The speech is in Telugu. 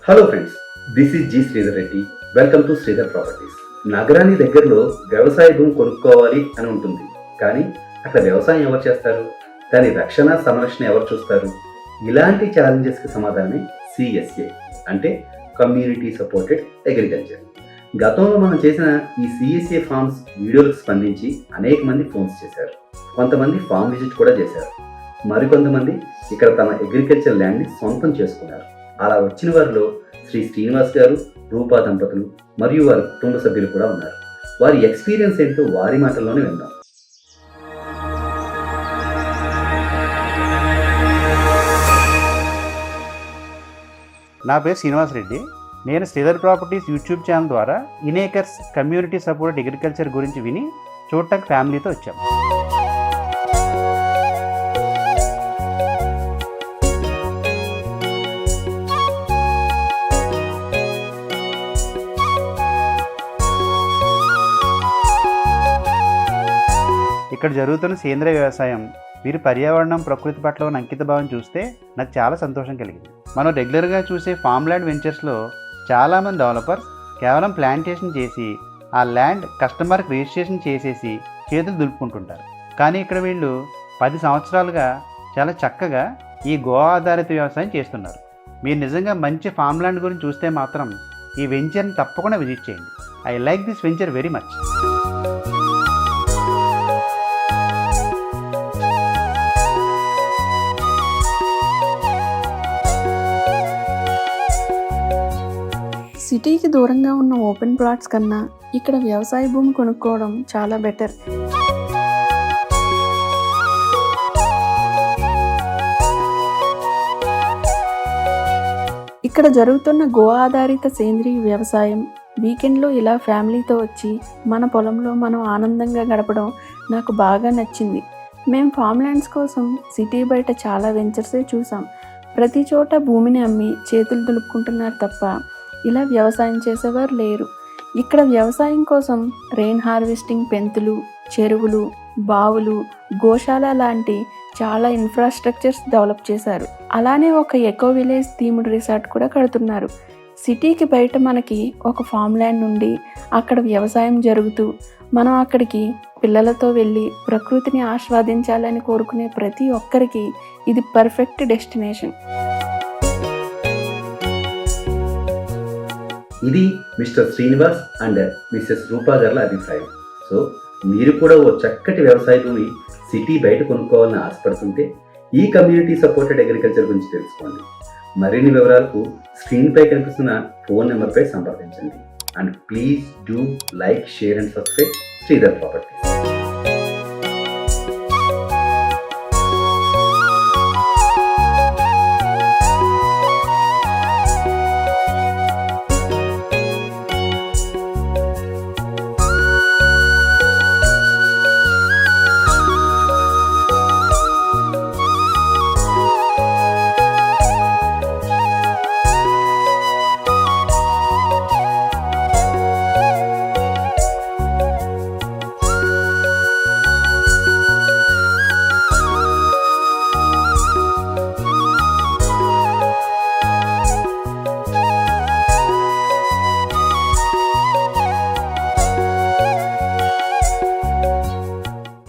Hello friends, this is G Sridhar Reddy. Welcome to Sridhar properties. నగరానికి దగ్గరలో వ్యవసాయ భూమి కొనుక్కోవాలి అని ఉంటుంది, కానీ అక్కడ వ్యవసాయం ఎవరు చేస్తారు? దాని రక్షణ సంరక్షణ ఎవరు చూస్తారు? ఇలాంటి ఛాలెంజెస్కి సమాధానమే సిఎస్ఏ అంటే కమ్యూనిటీ సపోర్టెడ్ అగ్రికల్చర్. గతంలో మనం చేసిన ఈ సిఎస్ఏ ఫార్మ్స్ వీడియోలకు స్పందించి అనేక మంది ఫోన్స్ చేశారు. కొంతమంది ఫార్మ్ విజిట్ కూడా చేశారు. మరికొంతమంది ఇక్కడ తమ అగ్రికల్చర్ ల్యాండ్ని సొంతం చేసుకున్నారు. అలా వచ్చిన వారిలో శ్రీ శ్రీనివాస్ గారు, రూపా దంపతులు మరియు వారి కుటుంబ సభ్యులు కూడా ఉన్నారు. వారి ఎక్స్పీరియన్స్ ఏంటో వారి మాటల్లోనే విందాం. నా పేరు శ్రీనివాస్ రెడ్డి. నేను శ్రీధర్ ప్రాపర్టీస్ యూట్యూబ్ ఛానల్ ద్వారా ఇనేకర్స్ కమ్యూనిటీ సపోర్ట్ అగ్రికల్చర్ గురించి విని చూడటానికి ఫ్యామిలీతో వచ్చాం. ఇక్కడ జరుగుతున్న సేంద్రియ వ్యవసాయం, వీరి పర్యావరణం, ప్రకృతి పట్ల ఉన్న అంకిత భావం చూస్తే నాకు చాలా సంతోషం కలిగింది. మనం రెగ్యులర్గా చూసే ఫామ్ ల్యాండ్ వెంచర్స్లో చాలామంది డెవలపర్స్ కేవలం ప్లాంటేషన్ చేసి ఆ ల్యాండ్ కస్టమర్కి రిజిస్ట్రేషన్ చేసేసి చేతులు దులుపుకుంటుంటారు. కానీ ఇక్కడ వీళ్ళు 10 సంవత్సరాలుగా చాలా చక్కగా ఈ గో ఆధారిత వ్యవసాయం చేస్తున్నారు. మీరు నిజంగా మంచి ఫామ్ ల్యాండ్ గురించి చూస్తే మాత్రం ఈ వెంచర్ని తప్పకుండా విజిట్ చేయండి. I like this venture very much. సిటీకి దూరంగా ఉన్న ఓపెన్ ప్లాట్స్ కన్నా ఇక్కడ వ్యవసాయ భూమి కొనుక్కోవడం చాలా బెటర్. ఇక్కడ జరుగుతున్న గో ఆధారిత సేంద్రీయ వ్యవసాయం, వీకెండ్లో ఇలా ఫ్యామిలీతో వచ్చి మన పొలంలో మనం ఆనందంగా గడపడం నాకు బాగా నచ్చింది. మేము ఫామ్ ల్యాండ్స్ కోసం సిటీ బయట చాలా వెంచర్సే చూసాం. ప్రతి చోట భూమిని అమ్మి చేతులు దులుపుకుంటున్నారు తప్ప ఇలా వ్యవసాయం చేసేవారు లేరు. ఇక్కడ వ్యవసాయం కోసం రెయిన్ హార్వెస్టింగ్ పెంతులు, చెరువులు, బావులు, గోశాల లాంటి చాలా ఇన్ఫ్రాస్ట్రక్చర్స్ డెవలప్ చేశారు. అలానే ఒక ఎకో విలేజ్ థీమ్డ్ రిసార్ట్ కూడా కడుతున్నారు. సిటీకి బయట మనకి ఒక ఫామ్ ల్యాండ్ నుండి అక్కడ వ్యవసాయం జరుగుతూ మనం అక్కడికి పిల్లలతో వెళ్ళి ప్రకృతిని ఆస్వాదించాలని కోరుకునే ప్రతి ఒక్కరికి ఇది పర్ఫెక్ట్ డెస్టినేషన్. ఇది మిస్టర్ శ్రీనివాస్ అండ్ మిస్సెస్ రూపా గార్ల అభిప్రాయం. సో మీరు కూడా ఓ చక్కటి వ్యవసాయ భూమి సిటీ బయట కొనుక్కోవాలని ఆశపడుతుంటే ఈ కమ్యూనిటీ సపోర్టెడ్ అగ్రికల్చర్ గురించి తెలుసుకోండి. మరిన్ని వివరాలకు స్క్రీన్పై కనిపిస్తున్న ఫోన్ నెంబర్పై సంప్రదించండి. And please do like, share and subscribe Sridhar properties.